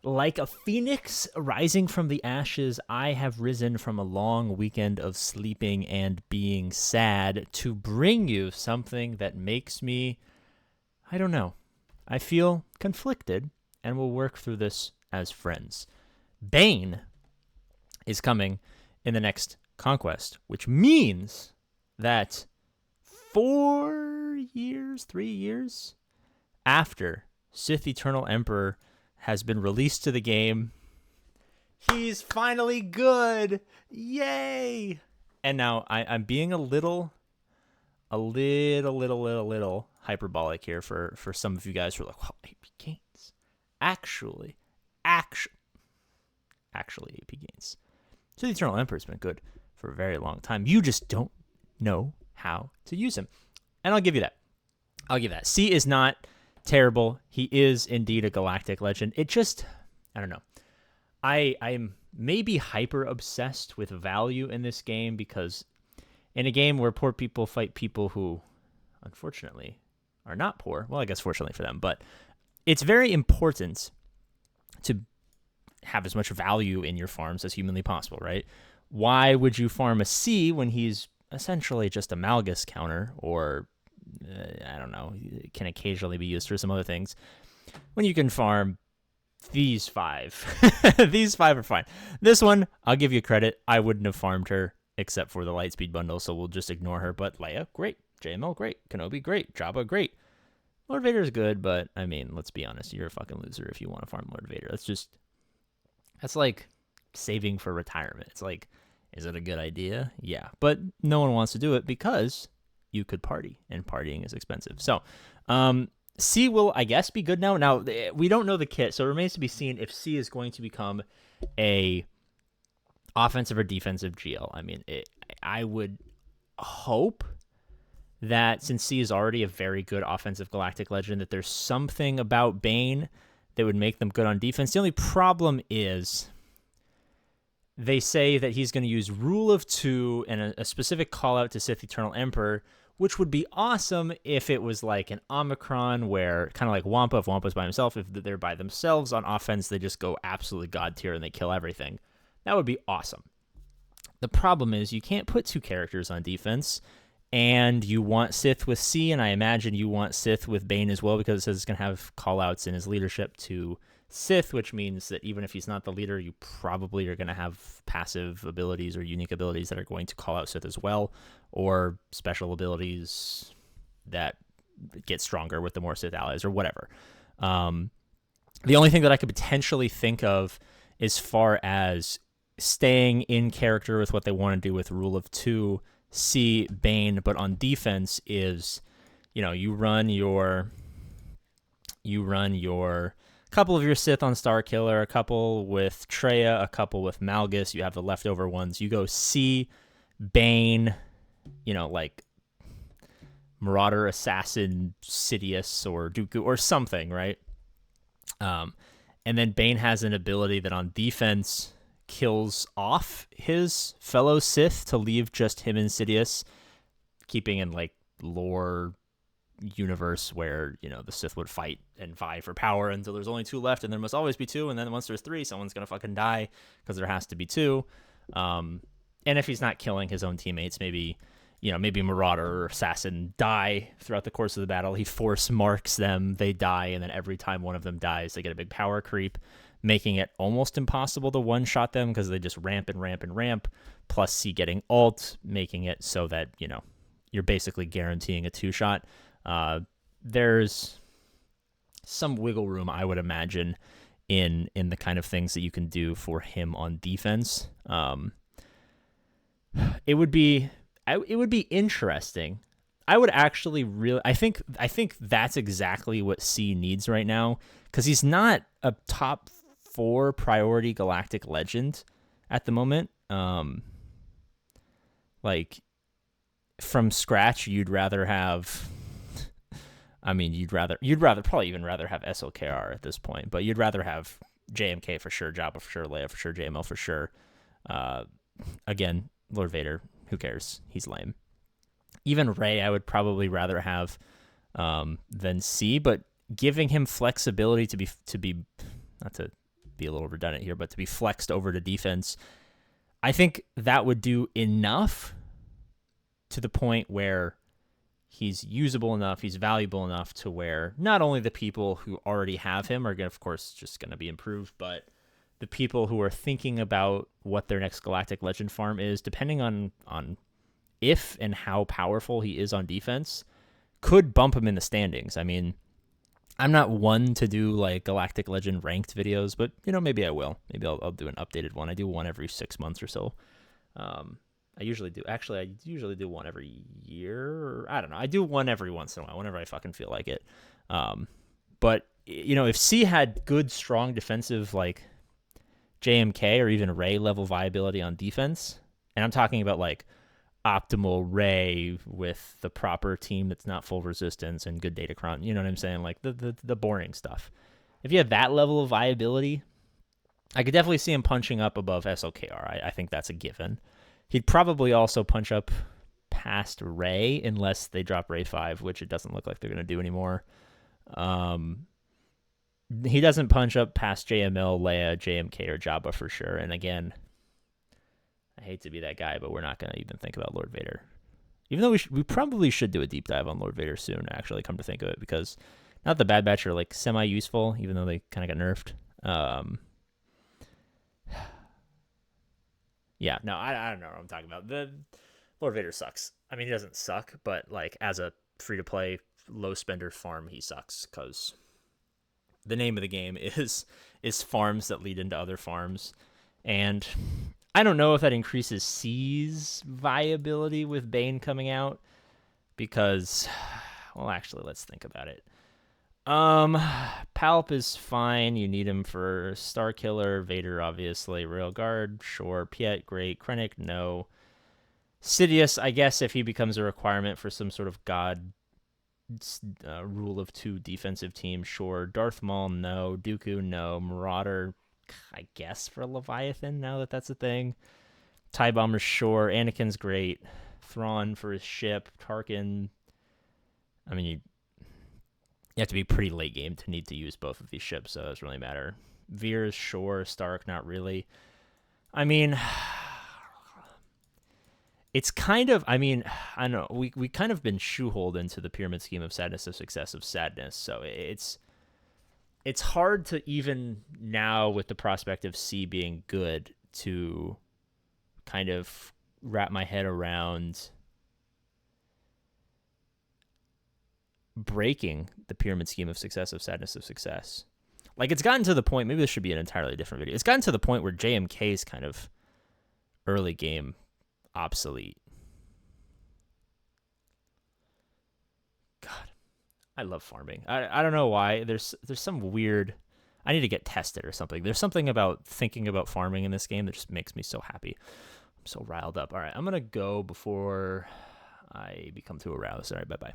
Like a phoenix rising from the ashes, I have risen from a long weekend of sleeping and being sad to bring you something that makes me, I don't know, I feel conflicted, and we'll work through this as friends. Bane is coming in the next conquest, which means that 3 years after Sith Eternal Emperor has been released to the game, he's finally good. Yay! And now I'm being a little hyperbolic here for some of you guys who are like, well, APGAINS. Actually, APGAINS. So the Eternal Emperor's been good for a very long time. You just don't know how to use him. And I'll give you that. C is not terrible. He is indeed a galactic legend. It just, I don't know. I'm maybe hyper obsessed with value in this game because in a game where poor people fight people who unfortunately are not poor, well, I guess fortunately for them, but it's very important to have as much value in your farms as humanly possible, right? Why would you farm a C when he's essentially just a Malgus counter, or I don't know, can occasionally be used for some other things, when you can farm these 5? These 5 are fine. This one, I'll give you credit. I wouldn't have farmed her except for the Lightspeed bundle, so we'll just ignore her. But Leia, great. JML, great. Kenobi, great. Jabba, great. Lord Vader's good, but I mean, let's be honest. You're a fucking loser if you want to farm Lord Vader. That's like saving for retirement. It's like, is it a good idea? Yeah, but no one wants to do it because you could party, and partying is expensive. So, C will, I guess, be good now. Now, we don't know the kit, so it remains to be seen if C is going to become a offensive or defensive GL. I mean, I would hope that since C is already a very good offensive galactic legend, that there's something about Bane that would make them good on defense. The only problem is they say that he's going to use Rule of 2 and a specific call out to Sith Eternal Emperor, which would be awesome if it was like an Omicron where, kind of like Wampa, if Wampa's by himself, if they're by themselves on offense, they just go absolutely god tier and they kill everything. That would be awesome. The problem is you can't put 2 characters on defense, and you want Sith with C, and I imagine you want Sith with Bane as well, because it says it's going to have call-outs in his leadership to Sith, which means that even if he's not the leader, you probably are going to have passive abilities or unique abilities that are going to call out Sith as well, or special abilities that get stronger with the more Sith allies or whatever. The only thing that I could potentially think of as far as staying in character with what they want to do with Rule of 2, C, Bane, but on defense is, you run your couple of your Sith on Starkiller, a couple with Traya, a couple with Malgus. You have the leftover ones. You go C, Bane, like Marauder, Assassin, Sidious, or Dooku, or something, right? And then Bane has an ability that on defense kills off his fellow Sith to leave just him and Sidious, keeping in like lore universe where the Sith would fight and vie for power until there's only 2 left, and there must always be 2, and then once there's 3, someone's gonna fucking die because there has to be 2. And if he's not killing his own teammates, maybe Marauder or Assassin die throughout the course of the battle. He force marks them, they die, and then every time one of them dies, they get a big power creep, making it almost impossible to one-shot them because they just ramp and ramp and ramp, plus C getting ult, making it so that, you're basically guaranteeing a 2-shot. There's some wiggle room, I would imagine, in the kind of things that you can do for him on defense. It would be interesting. I would actually really, I think that's exactly what C needs right now, because he's not a top 4 priority galactic legend at the moment. Like from scratch, you'd rather have, you'd probably even rather have SLKR at this point, but you'd rather have JMK for sure, Jabba for sure, Leia for sure, JML for sure. Again, Lord Vader, who cares? He's lame. Even Rey, I would probably rather have than C, but giving him flexibility to be not to be a little redundant here, but to be flexed over to defense, I think that would do enough to the point where he's usable enough, he's valuable enough to where not only the people who already have him are, of course, just going to be improved, but the people who are thinking about what their next Galactic Legend farm is, depending on if and how powerful he is on defense, could bump him in the standings. I mean, I'm not one to do like Galactic Legend ranked videos, but maybe I will. Maybe I'll do an updated one. I do one every 6 months or so. I usually do. Actually, I usually do one every year. I don't know. I do one every once in a while, whenever I fucking feel like it. But if C had good, strong defensive like JMK or even Ray level viability on defense, and I'm talking about like optimal Ray with the proper team that's not full resistance and good datachron, you know what I'm saying? Like the boring stuff. If you have that level of viability, I could definitely see him punching up above SLKR. I think that's a given. He'd probably also punch up past Ray unless they drop Ray 5, which it doesn't look like they're going to do anymore. He doesn't punch up past JML, Leia, JMK, or Jabba for sure. And again, I hate to be that guy, but we're not going to even think about Lord Vader. Even though we probably should do a deep dive on Lord Vader soon, actually, come to think of it, because not the Bad Batch are like semi-useful, even though they kind of got nerfed. Yeah, no, I don't know what I'm talking about. The Lord Vader sucks. I mean, he doesn't suck, but like as a free-to-play, low-spender farm, he sucks, because the name of the game is farms that lead into other farms. And I don't know if that increases C's viability with Bane coming out, because, well, actually, let's think about it. Palp is fine. You need him for Star Killer. Vader, obviously. Railguard, sure. Piet, great. Krennic, no. Sidious, I guess if he becomes a requirement for some sort of god rule of 2 defensive team, sure. Darth Maul, no. Dooku, no. Marauder, I guess for Leviathan, now that that's a thing. TIE Bomber, sure. Anakin's great. Thrawn for his ship. Tarkin, I mean, you have to be pretty late game to need to use both of these ships, so it doesn't really matter. Veers, sure. Stark, not really. I mean, it's kind of, I mean, I don't know. We kind of been shoeholed into the pyramid scheme of sadness of success of sadness, so it's hard to even now, with the prospect of C being good, to kind of wrap my head around breaking the pyramid scheme of success of sadness of success. Like, it's gotten to the point, maybe this should be an entirely different video. It's gotten to the point where JMK is kind of early game obsolete. God, I love farming. I don't know why. There's some weird, I need to get tested or something. There's something about thinking about farming in this game that just makes me so happy. I'm so riled up. All right, I'm going to go before I become too aroused. All right, bye-bye.